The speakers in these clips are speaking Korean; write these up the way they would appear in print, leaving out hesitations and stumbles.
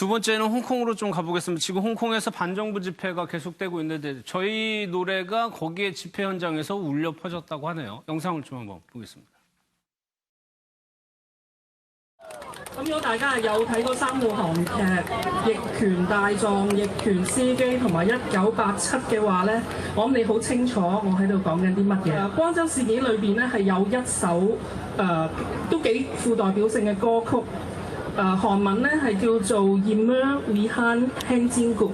두 번째는 홍콩으로 좀 가보겠습니다. 지금 홍콩에서 반정부 집회가 계속되고 있는데 저희 노래가 거기에 집회 현장에서 울려 퍼졌다고 하네요. 영상을 좀 한번 보겠습니다. 咁如果大家有睇過三套韓劇《逆權大狀》《逆權司機》同埋《1987》嘅話咧，我諗你好清楚我喺度講緊啲乜嘢。光州事件裏邊咧係有一首都幾富代表性嘅歌曲，韓文咧係叫做《Yimmer Wihan Henjingu》，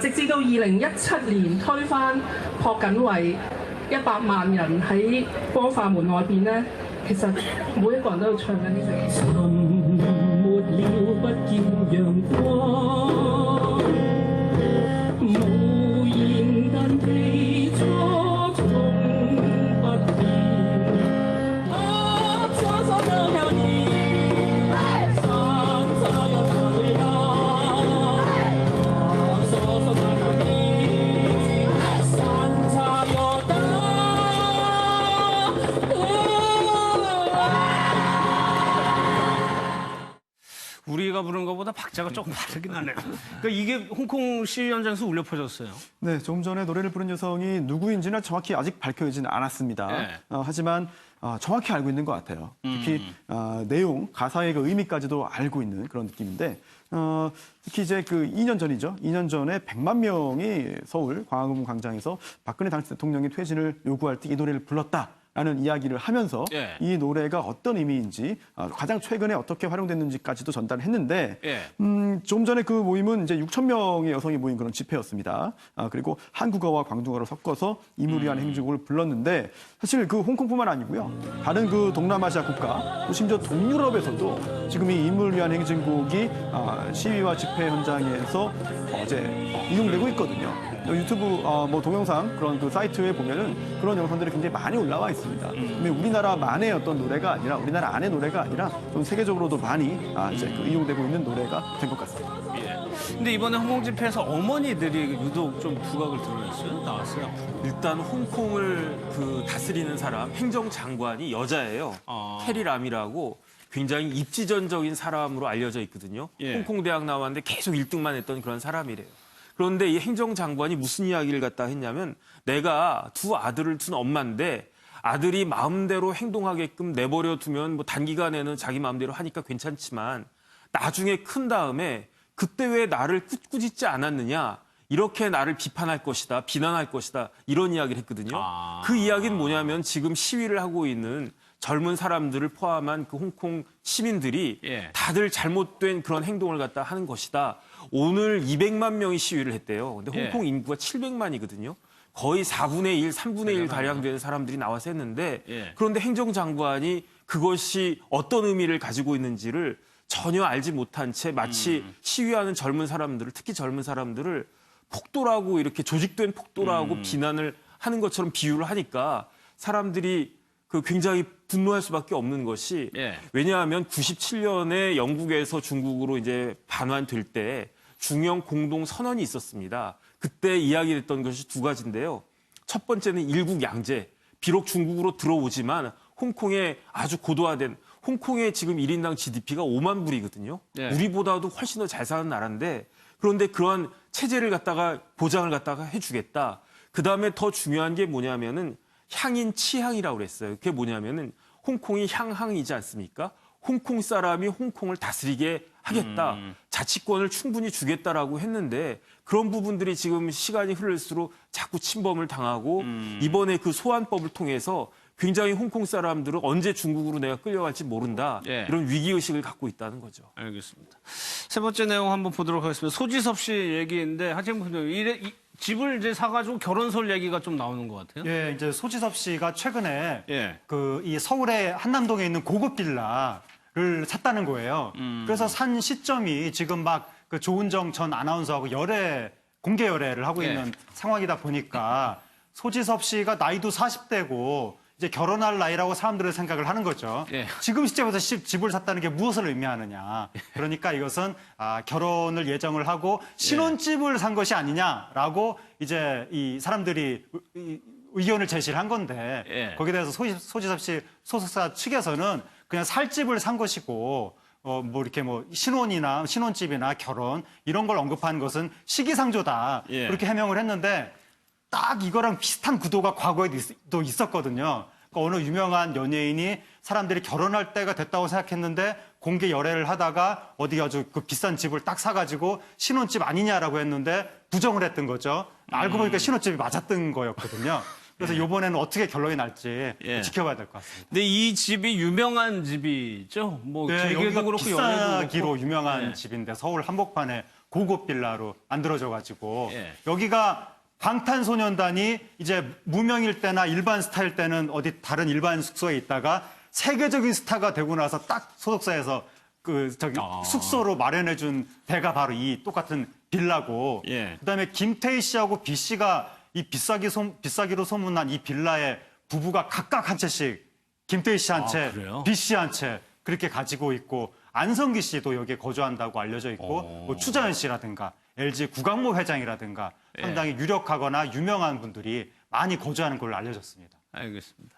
直至到2017年推翻朴槿惠100萬人喺光化門外邊咧，其實每一個人都喺度唱緊呢隻歌。 沒了不見陽光，無言但被錯從不變。啊，左手都有你，上左右都有，左手都有你，上左右都。 우리가 부른 것보다 박자가 조금 다르긴 하네요. 그러니까 이게 홍콩 시위 현장에서 울려 퍼졌어요. 네, 조금 전에 노래를 부른 여성이 누구인지는 정확히 아직 밝혀지지는 않았습니다. 네. 하지만 정확히 알고 있는 것 같아요. 특히 내용, 가사의 그 의미까지도 알고 있는 그런 느낌인데 특히 이제 그 2년 전이죠. 2년 전에 100만 명이 서울 광화문 광장에서 박근혜 당시 대통령의 퇴진을 요구할 때 이 노래를 불렀다. 라는 이야기를 하면서 예. 이 노래가 어떤 의미인지 가장 최근에 어떻게 활용됐는지까지도 전달을 했는데 예. 좀 전에 그 모임은 이제 6천 명의 여성이 모인 그런 집회였습니다. 그리고 한국어와 광둥어를 섞어서 이물 위한 행진곡을 불렀는데 사실 그 홍콩뿐만 아니고요. 다른 그 동남아시아 국가 또 심지어 동유럽에서도 지금 이 이물 위한 행진곡이 시위와 집회 현장에서 이제 이용되고 있거든요. 유튜브 뭐 동영상 그런 그 사이트에 보면은 그런 영상들이 굉장히 많이 올라와 있습니다. 근데 우리나라만의 어떤 노래가 아니라 우리나라 안의 노래가 아니라 좀 세계적으로도 많이 이제 그 이용되고 있는 노래가 된 것 같습니다. 예. 근데 이번에 홍콩 집회에서 어머니들이 유독 좀 두각을 드러냈어요. 나왔어요. 일단 홍콩을 그 다스리는 사람 행정장관이 여자예요. 캐리 람이라고 굉장히 입지전적인 사람으로 알려져 있거든요. 예. 홍콩 대학 나왔는데 계속 1등만 했던 그런 사람이래요. 그런데 이 행정장관이 무슨 이야기를 갖다 했냐면 내가 두 아들을 둔 엄마인데 아들이 마음대로 행동하게끔 내버려 두면 뭐 단기간에는 자기 마음대로 하니까 괜찮지만 나중에 큰 다음에 그때 왜 나를 꿋꿋이지 않았느냐 이렇게 나를 비판할 것이다 비난할 것이다 이런 이야기를 했거든요. 그 이야기는 뭐냐면 지금 시위를 하고 있는 젊은 사람들을 포함한 그 홍콩 시민들이 예. 다들 잘못된 그런 행동을 갖다 하는 것이다. 오늘 200만 명이 시위를 했대요. 근데 홍콩 인구가 700만이거든요. 거의 4분의 1, 3분의 1 가량 되는 사람들이 나와서 했는데 예. 그런데 행정장관이 그것이 어떤 의미를 가지고 있는지를 전혀 알지 못한 채 마치 시위하는 젊은 사람들을 특히 젊은 사람들을 폭도라고 이렇게 조직된 폭도라고 비난을 하는 것처럼 비유를 하니까 사람들이 그 굉장히 분노할 수밖에 없는 것이 예. 왜냐하면 97년에 영국에서 중국으로 이제 반환될 때 중영 공동 선언이 있었습니다. 그때 이야기했던 것이 두 가지인데요. 첫 번째는 일국 양제. 비록 중국으로 들어오지만 홍콩에 아주 고도화된 홍콩의 지금 1인당 GDP가 5만 불이거든요. 예. 우리보다도 훨씬 더 잘 사는 나라인데 그런데 그러한 체제를 갖다가 보장을 갖다가 해주겠다. 그다음에 더 중요한 게 뭐냐면은 향인 치향이라고 그랬어요. 그게 뭐냐면은 홍콩이 향항이지 않습니까? 홍콩 사람이 홍콩을 다스리게 하겠다. 자치권을 충분히 주겠다라고 했는데 그런 부분들이 지금 시간이 흐를수록 자꾸 침범을 당하고 이번에 그 소환법을 통해서 굉장히 홍콩 사람들은 언제 중국으로 내가 끌려갈지 모른다. 예. 이런 위기의식을 갖고 있다는 거죠. 알겠습니다. 세 번째 내용 한번 보도록 하겠습니다. 소지섭 씨 얘기인데 하지만 집을 이제 사가지고 결혼설 얘기가 좀 나오는 것 같아요. 예, 이제 소지섭 씨가 최근에 예. 그 이 서울의 한남동에 있는 고급 빌라를 샀다는 거예요. 그래서 산 시점이 지금 막 그 조은정 전 아나운서하고 공개 열애를 하고 예. 있는 상황이다 보니까 소지섭 씨가 나이도 40대고 이제 결혼할 나이라고 사람들은 생각을 하는 거죠. 예. 지금 시점에서 집을 샀다는 게 무엇을 의미하느냐. 그러니까 이것은 결혼을 예정을 하고 신혼집을 산 것이 아니냐라고 이제 이 사람들이 의견을 제시를 한 건데 예. 거기에 대해서 소지섭 씨 소속사 측에서는 그냥 살 집을 산 것이고 뭐 이렇게 뭐 신혼이나 신혼집이나 결혼 이런 걸 언급한 것은 시기상조다. 예. 그렇게 해명을 했는데 딱 이거랑 비슷한 구도가 과거에도 있었거든요. 그러니까 어느 유명한 연예인이 사람들이 결혼할 때가 됐다고 생각했는데 공개 열애를 하다가 어디 아주 그 비싼 집을 딱 사가지고 신혼집 아니냐라고 했는데 부정을 했던 거죠. 알고 보니까 신혼집이 맞았던 거였거든요. 그래서 이번에는 어떻게 결론이 날지 예. 지켜봐야 될 것 같습니다. 근데 이 집이 유명한 집이죠. 뭐 네, 길게도 여기가 그렇고 연애도 비싸기로 그렇고. 유명한 예. 집인데 서울 한복판에 고급 빌라로 만들어져가지고 예. 여기가 방탄소년단이 이제 무명일 때나 일반 스타일 때는 어디 다른 일반 숙소에 있다가 세계적인 스타가 되고 나서 딱 소속사에서 그 저기 숙소로 마련해준 데가 바로 이 똑같은 빌라고. 예. 그다음에 김태희 씨하고 B 씨가 이 비싸기로 소문난 이 빌라에 부부가 각각 한 채씩 김태희 씨 한 채, 그래요? B 씨 한 채 그렇게 가지고 있고 안성기 씨도 여기에 거주한다고 알려져 있고 뭐 추자연 씨라든가 LG 구강모 회장이라든가 상당히 유력하거나 유명한 분들이 많이 거주하는 걸로 알려졌습니다. 알겠습니다.